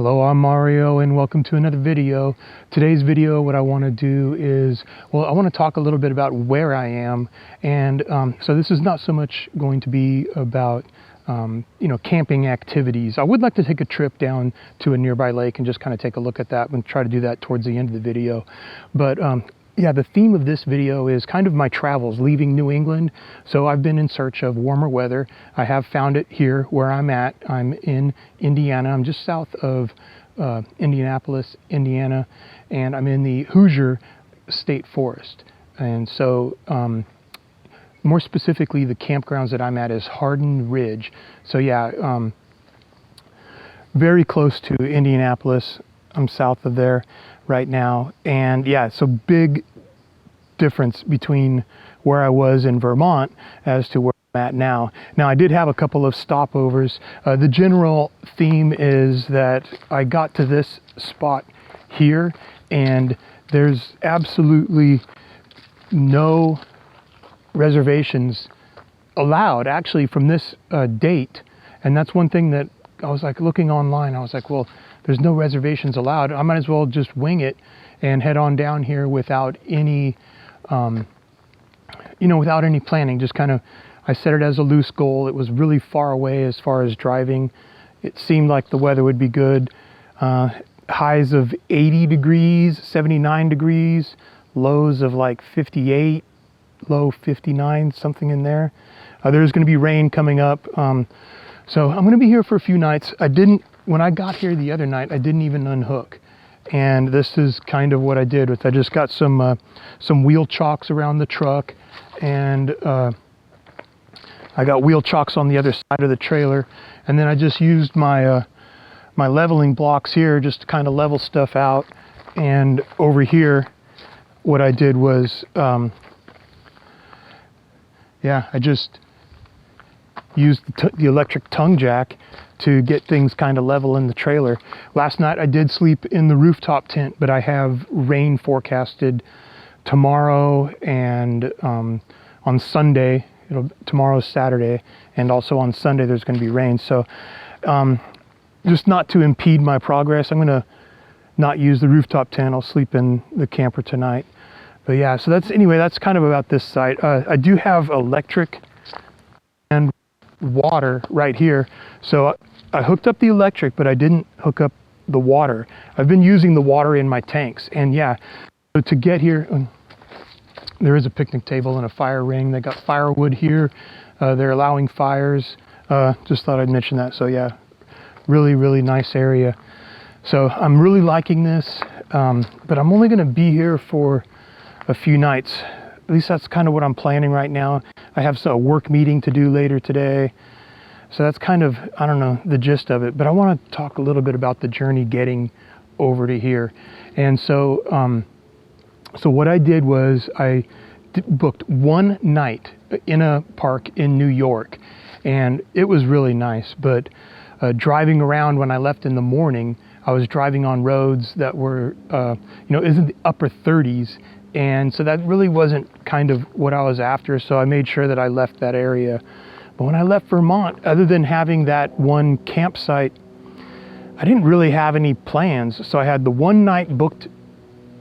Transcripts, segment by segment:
Hello, I'm Mario and welcome to another video. Today's video, what I want to do is, well, I want to talk a little bit about where I am. And so this is not so much going to be about, camping activities. I would like to take a trip down to a nearby lake and just kind of take a look at that and try to do that towards the end of the video. But yeah, the theme of this video is kind of my travels leaving New England. So I've been in search of warmer weather. I have found it here where I'm at. I'm in Indiana. I'm just south of Indianapolis, Indiana, and I'm in the Hoosier State Forest. And so more specifically, the campgrounds that I'm at is Hardin Ridge. So yeah, very close to Indianapolis. I'm south of there right now. And yeah, so big difference between where I was in Vermont as to where I'm at now. Now, I did have a couple of stopovers. The general theme is that I got to this spot here and there's absolutely no reservations allowed actually from this date. And that's one thing that I was like looking online. I was like, well, there's no reservations allowed. I might as well just wing it and head on down here without any, without any planning. Just kind of, I set it as a loose goal. It was really far away as far as driving. It seemed like the weather would be good. Highs of 80 degrees, 79 degrees, lows of like 58, low 59, something in there. There's going to be rain coming up. So I'm going to be here for a few nights. When I got here the other night, I didn't even unhook. And this is kind of what I did. I just got some wheel chocks around the truck, and I got wheel chocks on the other side of the trailer. And then I just used my my leveling blocks here just to kind of level stuff out. And over here, what I did was, I just used the electric tongue jack to get things kind of level in the trailer. Last night I did sleep in the rooftop tent, but I have rain forecasted tomorrow and on Sunday. Tomorrow's Saturday, and also on Sunday there's going to be rain. So just not to impede my progress, I'm going to not use the rooftop tent. I'll sleep in the camper tonight. But yeah, so that's kind of about this site. I do have electric and water right here. So I hooked up the electric, but I didn't hook up the water. I've been using the water in my tanks. And yeah, so to get here, there is a picnic table and a fire ring. They got firewood here. They're allowing fires. Just thought I'd mention that. So yeah, really, really nice area. So I'm really liking this, but I'm only going to be here for a few nights. At least that's kind of what I'm planning right now. I have a work meeting to do later today. So that's kind of, I don't know, the gist of it. But I want to talk a little bit about the journey getting over to here. And so, so what I did was I booked one night in a park in New York. And it was really nice. But driving around when I left in the morning, I was driving on roads that were, in the upper 30s. And so that really wasn't kind of what I was after. So I made sure that I left that area. But when I left Vermont, other than having that one campsite, I didn't really have any plans. So I had the one night booked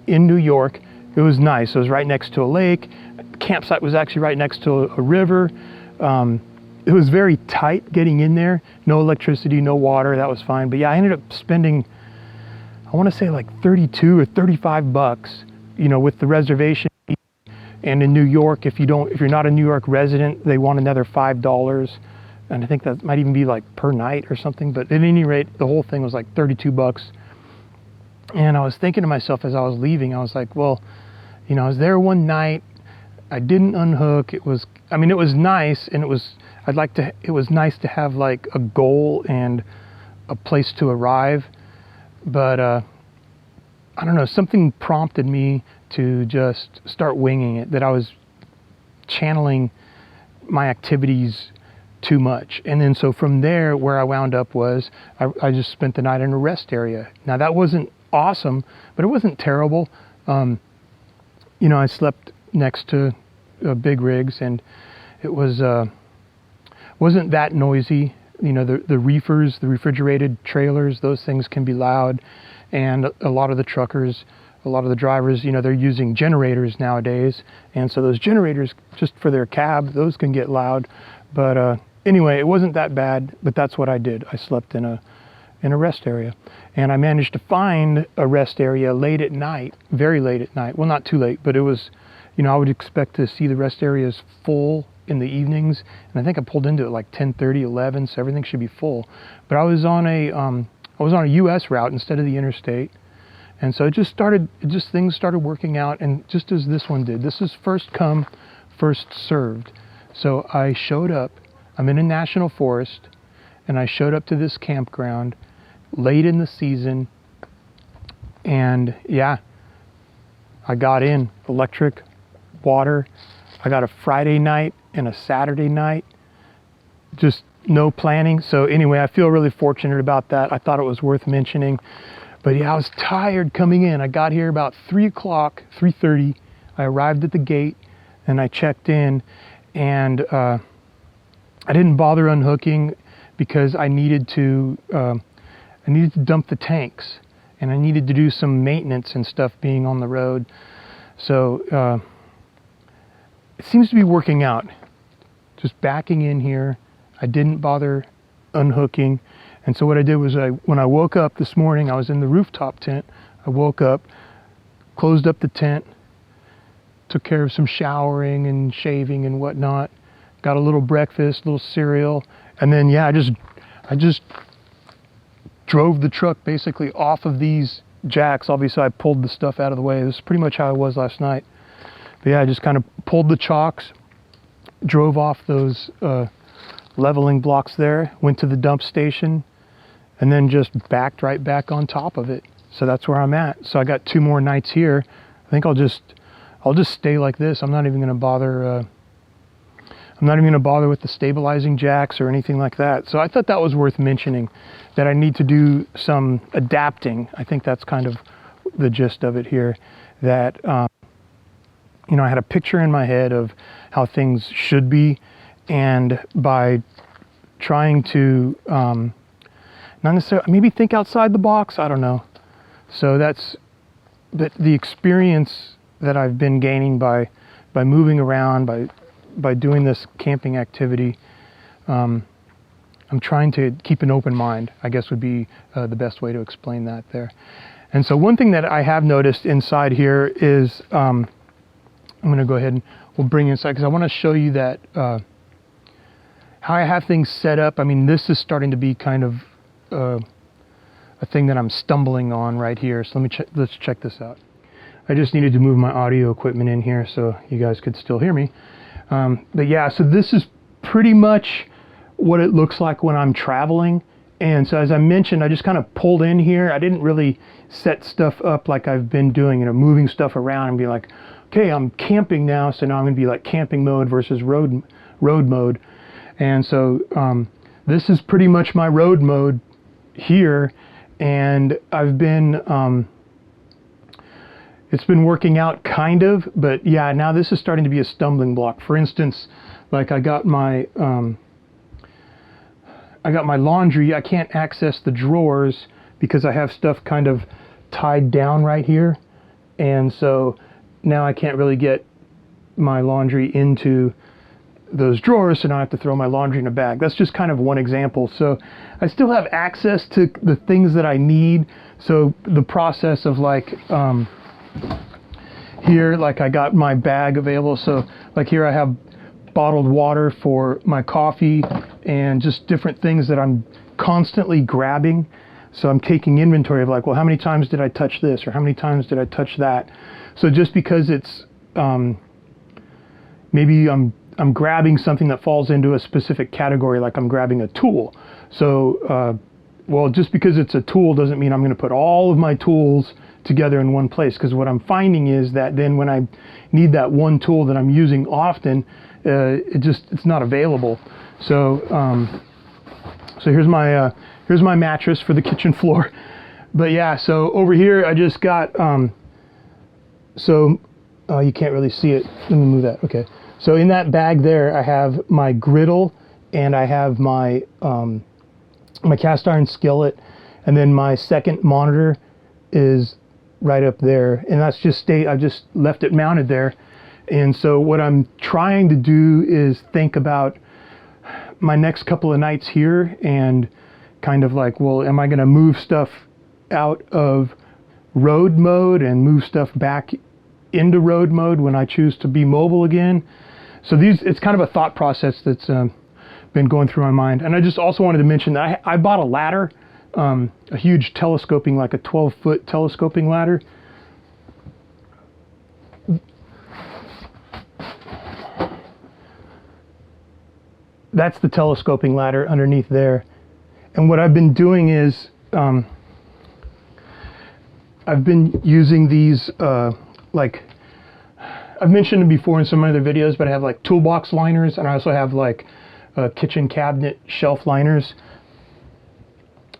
in New York. It was nice. It was right next to a lake. The campsite was actually right next to a river. It was very tight getting in there. No electricity, no water. That was fine. But yeah, I ended up spending, I want to say like 32 or 35 bucks. With the reservation. And in New York, if you're not a New York resident, they want another $5. And I think that might even be like per night or something. But at any rate, the whole thing was like 32 bucks. And I was thinking to myself as I was leaving, I was like, well, I was there one night. I didn't unhook. It was nice. And it was nice to have like a goal and a place to arrive. But, I don't know, something prompted me to just start winging it, that I was channeling my activities too much. And then so from there, where I wound up was, I just spent the night in a rest area. Now that wasn't awesome, but it wasn't terrible. I slept next to big rigs, and it was wasn't that noisy. You know, the reefers, the refrigerated trailers, those things can be loud. And a lot of the truckers, a lot of the drivers, you know, they're using generators nowadays. And so those generators, just for their cab, those can get loud. But anyway, it wasn't that bad, but that's what I did. I slept in a rest area. And I managed to find a rest area late at night, very late at night. Well, not too late, but it was, you know, I would expect to see the rest areas full in the evenings. And I think I pulled into it like 10:30, 11, so everything should be full. But I was on a US route instead of the interstate. And so things started working out, and just as this one did. This is first come, first served. So I showed up, I'm in a national forest, and I showed up to this campground late in the season, and yeah, I got in electric, water. I got a Friday night and a Saturday night, just no planning. So anyway, I feel really fortunate about that. I thought it was worth mentioning. But yeah, I was tired coming in. I got here about 3 o'clock, 3:30. I arrived at the gate and I checked in, and I didn't bother unhooking because I needed to dump the tanks, and I needed to do some maintenance and stuff being on the road. So it seems to be working out. Just backing in here, I didn't bother unhooking. And so what I did was when I woke up this morning, I was in the rooftop tent. I woke up, closed up the tent, took care of some showering and shaving and whatnot, got a little breakfast, a little cereal, and then yeah, I just drove the truck basically off of these jacks. Obviously I pulled the stuff out of the way. This is pretty much how I was last night. But yeah, I just kind of pulled the chocks, drove off those leveling blocks there, went to the dump station, and then just backed right back on top of it. So that's where I'm at. So I got 2 more nights here. I think I'll just stay like this. I'm not even going to bother. I'm not even going to bother with the stabilizing jacks or anything like that. So I thought that was worth mentioning, that I need to do some adapting. I think that's kind of the gist of it here. That you know, I had a picture in my head of how things should be, and by trying to not necessarily, maybe think outside the box, I don't know. So that's the experience that I've been gaining by moving around, by doing this camping activity. I'm trying to keep an open mind, I guess would be the best way to explain that there. And so one thing that I have noticed inside here is, I'm going to go ahead and we'll bring inside, because I want to show you that how I have things set up. I mean, this is starting to be kind of a thing that I'm stumbling on right here. So let's check this out. I just needed to move my audio equipment in here so you guys could still hear me. But yeah, so this is pretty much what it looks like when I'm traveling. And so as I mentioned, I just kind of pulled in here. I didn't really set stuff up like I've been doing, you know, moving stuff around and be like, okay, I'm camping now, so now I'm going to be like camping mode versus road mode. And so this is pretty much my road mode here, and I've been it's been working out kind of, but yeah, now this is starting to be a stumbling block. For instance, like I got my laundry. I can't access the drawers because I have stuff kind of tied down right here, and so now I can't really get my laundry into those drawers, so now I have to throw my laundry in a bag. That's just kind of one example. So I still have access to the things that I need. So the process of like here, like I got my bag available. So like here I have bottled water for my coffee and just different things that I'm constantly grabbing. So I'm taking inventory of like, well, how many times did I touch this, or how many times did I touch that? So just because it's maybe I'm grabbing something that falls into a specific category, like I'm grabbing a tool. So, well, just because it's a tool doesn't mean I'm going to put all of my tools together in one place. Because what I'm finding is that then when I need that one tool that I'm using often, it's not available. So, so here's my mattress for the kitchen floor. But yeah, so over here I just got you can't really see it. Let me move that. Okay. So in that bag there, I have my griddle and I have my my cast iron skillet, and then my second monitor is right up there, and that's just I've just left it mounted there. And so what I'm trying to do is think about my next couple of nights here and kind of like, well, am I going to move stuff out of road mode and move stuff back into road mode when I choose to be mobile again? So it's kind of a thought process that's been going through my mind. And I just also wanted to mention that I bought a ladder, a huge telescoping, like a 12-foot telescoping ladder. That's the telescoping ladder underneath there. And what I've been doing is I've been using these, like, I've mentioned them before in some other videos, but I have like toolbox liners, and I also have like kitchen cabinet shelf liners.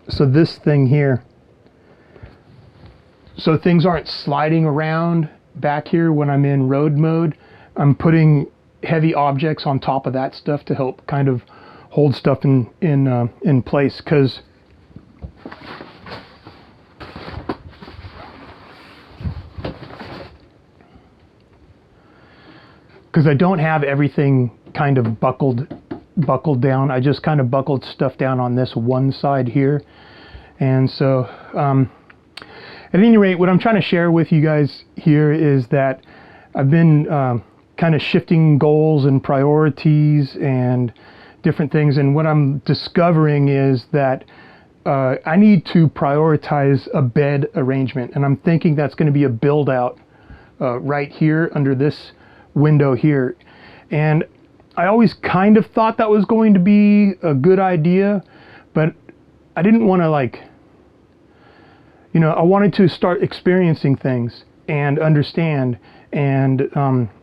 So this thing here, so things aren't sliding around back here when I'm in road mode, I'm putting heavy objects on top of that stuff to help kind of hold stuff in place, because I don't have everything kind of buckled down. I just kind of buckled stuff down on this one side here. And so at any rate, what I'm trying to share with you guys here is that I've been kind of shifting goals and priorities and different things, and what I'm discovering is that I need to prioritize a bed arrangement, and I'm thinking that's going to be a build out right here under this window here. And I always kind of thought that was going to be a good idea, but I didn't want to, like, you know, I wanted to start experiencing things and understand, and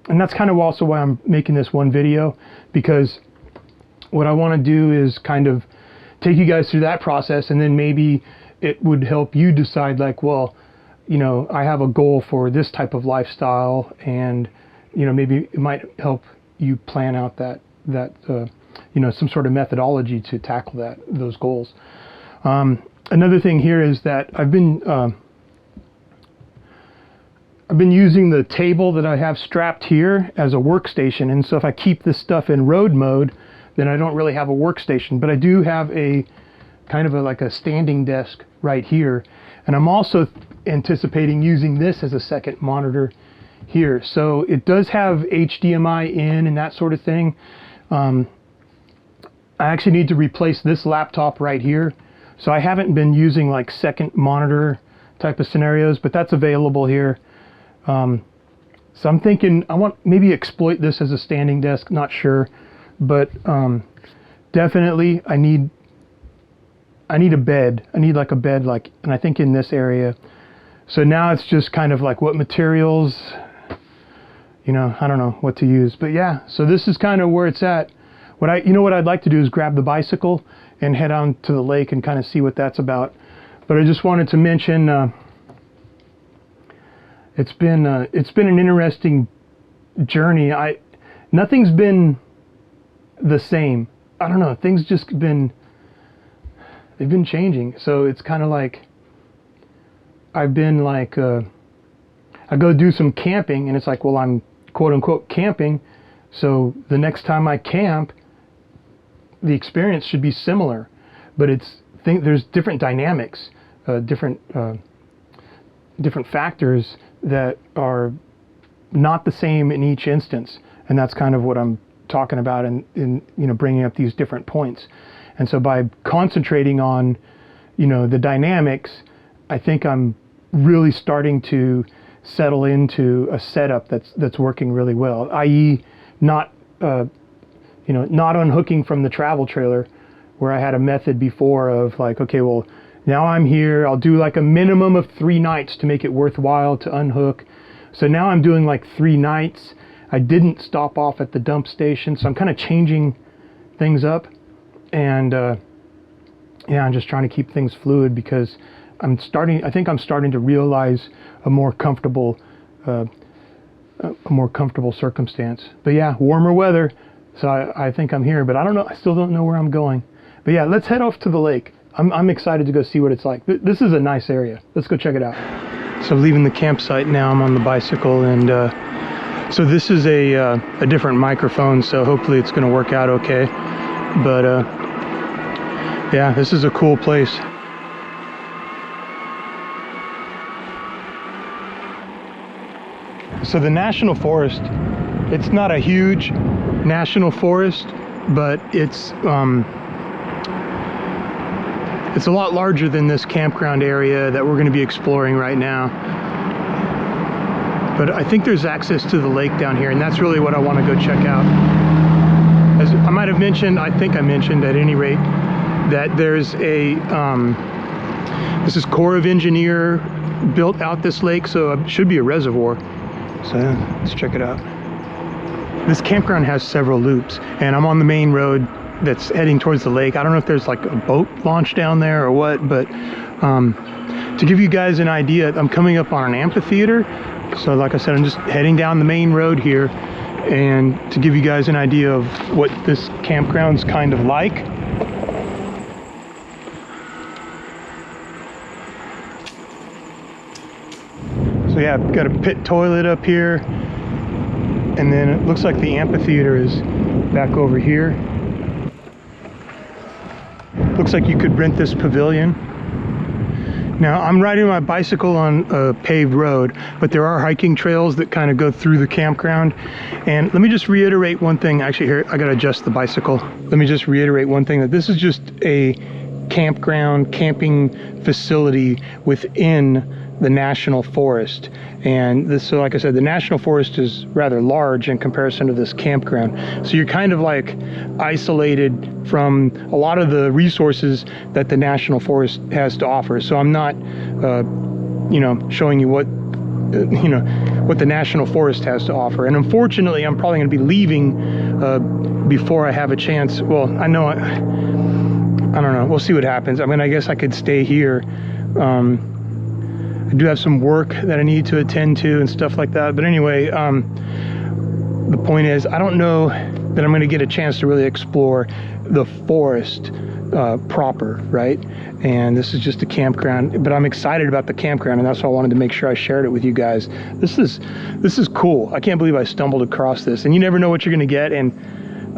that's kind of also why I'm making this one video, because what I want to do is kind of take you guys through that process, and then maybe it would help you decide, like, well, you know, I have a goal for this type of lifestyle, and you know, maybe it might help you plan out that you know, some sort of methodology to tackle those goals. Another thing here is that I've been using the table that I have strapped here as a workstation, and so if I keep this stuff in road mode, then I don't really have a workstation, but I do have a kind of like a standing desk right here, and I'm also anticipating using this as a second monitor here. So it does have HDMI in and that sort of thing. I actually need to replace this laptop right here, so I haven't been using like second monitor type of scenarios, but that's available here. So I'm thinking I want maybe exploit this as a standing desk, not sure, but definitely I need a bed. I need like a bed, like, and I think in this area. So now it's just kind of like what materials, you know, I don't know what to use, but yeah, so this is kind of where it's at. What I'd like to do is grab the bicycle and head on to the lake and kind of see what that's about. But I just wanted to mention, it's been an interesting journey. Nothing's been the same. I don't know, things just they've been changing. So it's kind of like, I've been like, I go do some camping, and it's like, well, I'm quote unquote camping, so the next time I camp, the experience should be similar, but there's different dynamics, different factors that are not the same in each instance, and that's kind of what I'm talking about in you know, bringing up these different points. And so by concentrating on, you know, the dynamics, I think I'm really starting to settle into a setup that's working really well, i.e. not you know, not unhooking from the travel trailer, where I had a method before of like, okay, well, now I'm here, I'll do like a minimum of 3 nights to make it worthwhile to unhook. So now I'm doing like 3 nights. I didn't stop off at the dump station, so I'm kind of changing things up, and yeah, I'm just trying to keep things fluid, because I think I'm starting to realize a more comfortable circumstance. But yeah, warmer weather, so I think I'm here, but I don't know, I still don't know where I'm going. But yeah, let's head off to the lake. I'm excited to go see what it's like. This is a nice area. Let's go check it out. So leaving the campsite now, I'm on the bicycle, and so this is a different microphone, so hopefully it's going to work out okay. But yeah, this is a cool place. So the national forest, it's not a huge national forest, but it's a lot larger than this campground area that we're going to be exploring right now. But I think there's access to the lake down here, and that's really what I want to go check out. As I might have mentioned, I think I mentioned at any rate, that there's a, this is Corps of Engineer built out this lake, so it should be a reservoir. So let's check it out. This campground has several loops, and I'm on the main road that's heading towards the lake. I don't know if there's like a boat launch down there or what, but to give you guys an idea, I'm coming up on an amphitheater. So like I said, I'm just heading down the main road here, and to give you guys an idea of what this campground's kind of like. So yeah, I've got a pit toilet up here, and then it looks like the amphitheater is back over here. Looks like you could rent this pavilion. Now, I'm riding my bicycle on a paved road, but there are hiking trails that kind of go through the campground. And let me just reiterate one thing. Actually, here, I gotta adjust the bicycle. Let me just reiterate one thing, that this is just a campground, camping facility within the national forest. And this, so like I said, the national forest is rather large in comparison to this campground. So you're kind of like isolated from a lot of the resources that the national forest has to offer. So I'm not, you know, showing you what, you know, what the national forest has to offer. And unfortunately, I'm probably going to be leaving before I have a chance. Well, I know, I don't know. We'll see what happens. I mean, I guess I could stay here. I do have some work that I need to attend to and stuff like that. But anyway, the point is, I don't know that I'm going to get a chance to really explore the forest proper, right? And this is just a campground, but I'm excited about the campground, and that's why I wanted to make sure I shared it with you guys. This is cool. I can't believe I stumbled across this, and you never know what you're going to get. And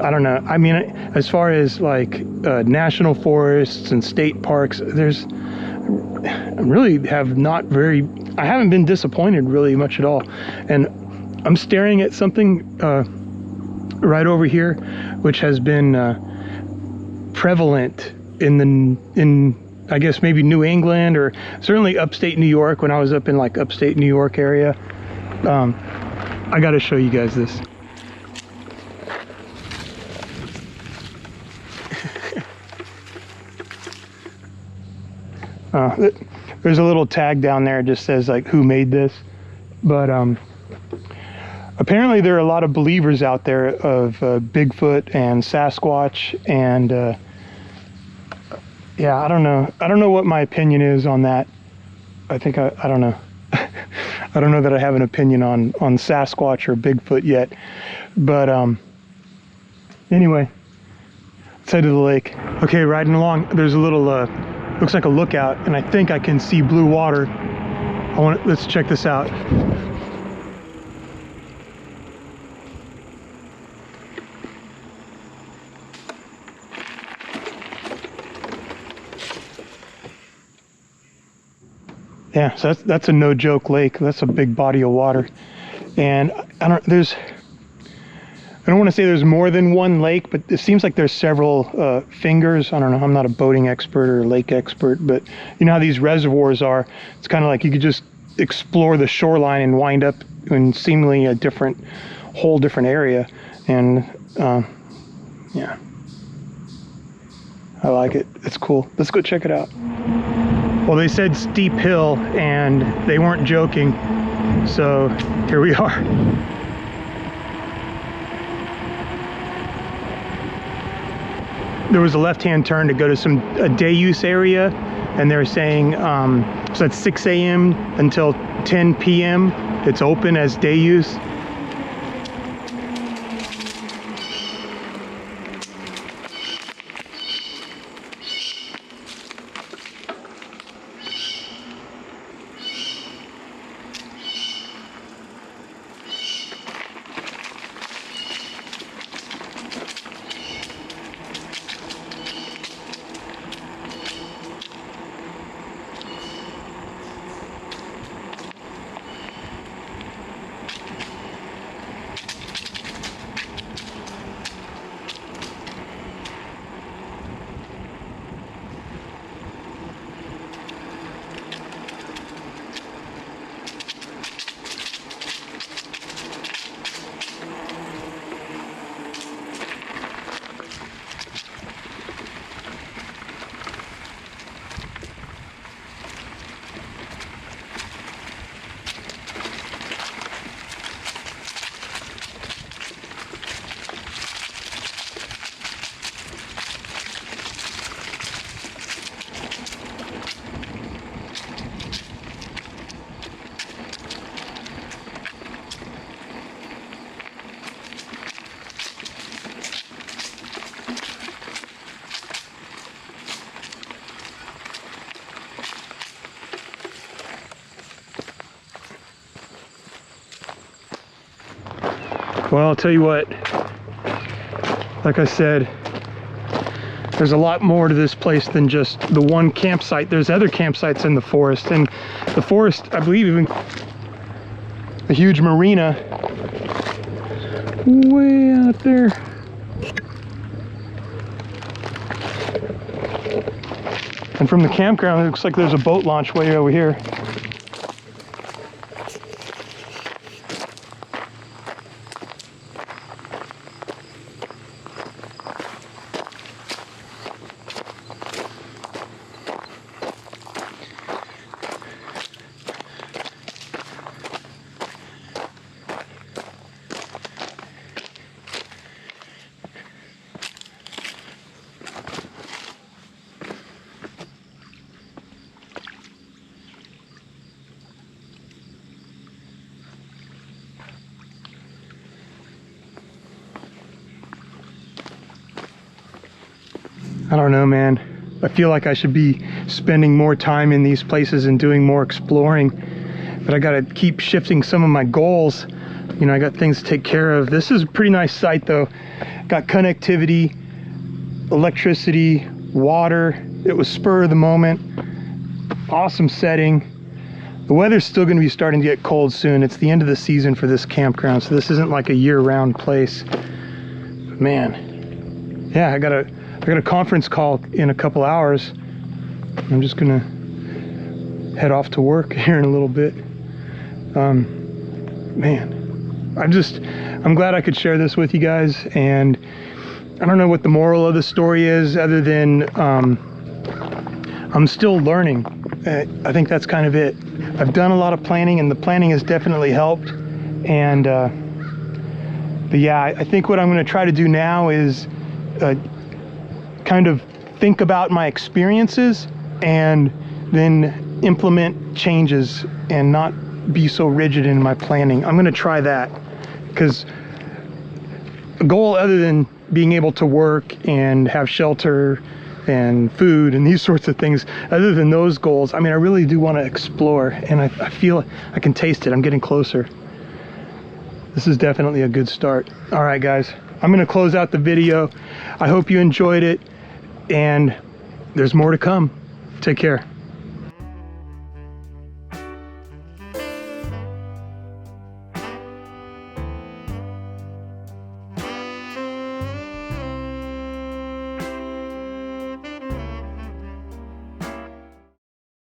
I don't know. I mean, as far as like national forests and state parks, I really have I haven't been disappointed really much at all. And I'm staring at something right over here, which has been prevalent in I guess maybe New England, or certainly upstate New York, when I was up in like upstate New York area. I got to show you guys this. There's a little tag down there, it just says like who made this. But apparently there are a lot of believers out there of Bigfoot and Sasquatch, and yeah, I don't know what my opinion is on that. I think I don't know. I don't know that I have an opinion on Sasquatch or Bigfoot yet. But anyway, let's head to the lake. Okay, riding along, there's a little looks like a lookout, and I think I can see blue water. Let's check this out. Yeah, so that's a no joke lake. That's a big body of water. And I don't want to say there's more than one lake, but it seems like there's several fingers. I don't know, I'm not a boating expert or lake expert, but you know how these reservoirs are. It's kind of like you could just explore the shoreline and wind up in seemingly a whole different area. And yeah, I like it. It's cool. Let's go check it out. Well, they said steep hill, and they weren't joking. So here we are. There was a left-hand turn to go to a day use area, and they're saying, so that's 6 a.m. until 10 p.m. It's open as day use. Well, I'll tell you what, like I said, there's a lot more to this place than just the one campsite. There's other campsites in the forest, and the forest, I believe, even a huge marina way out there. And from the campground, it looks like there's a boat launch way over here. I don't know, man. I feel like I should be spending more time in these places and doing more exploring, but I gotta keep shifting some of my goals. You know, I got things to take care of. This is a pretty nice site though. Got connectivity, electricity, water. It was spur of the moment. Awesome setting. The weather's still gonna be starting to get cold soon. It's the end of the season for this campground, so this isn't like a year-round place. But man, yeah, I got a conference call in a couple hours. I'm just gonna head off to work here in a little bit. Man, I'm glad I could share this with you guys, and I don't know what the moral of the story is other than I'm still learning. I think that's kind of it. I've done a lot of planning, and the planning has definitely helped, and but yeah, I think what I'm going to try to do now is kind of think about my experiences and then implement changes and not be so rigid in my planning. I'm going to try that, because a goal other than being able to work and have shelter and food and these sorts of things, other than those goals, I mean, I really do want to explore, and I feel I can taste it. I'm getting closer. This is definitely a good start. All right, guys, I'm going to close out the video. I hope you enjoyed it, and there's more to come. Take care.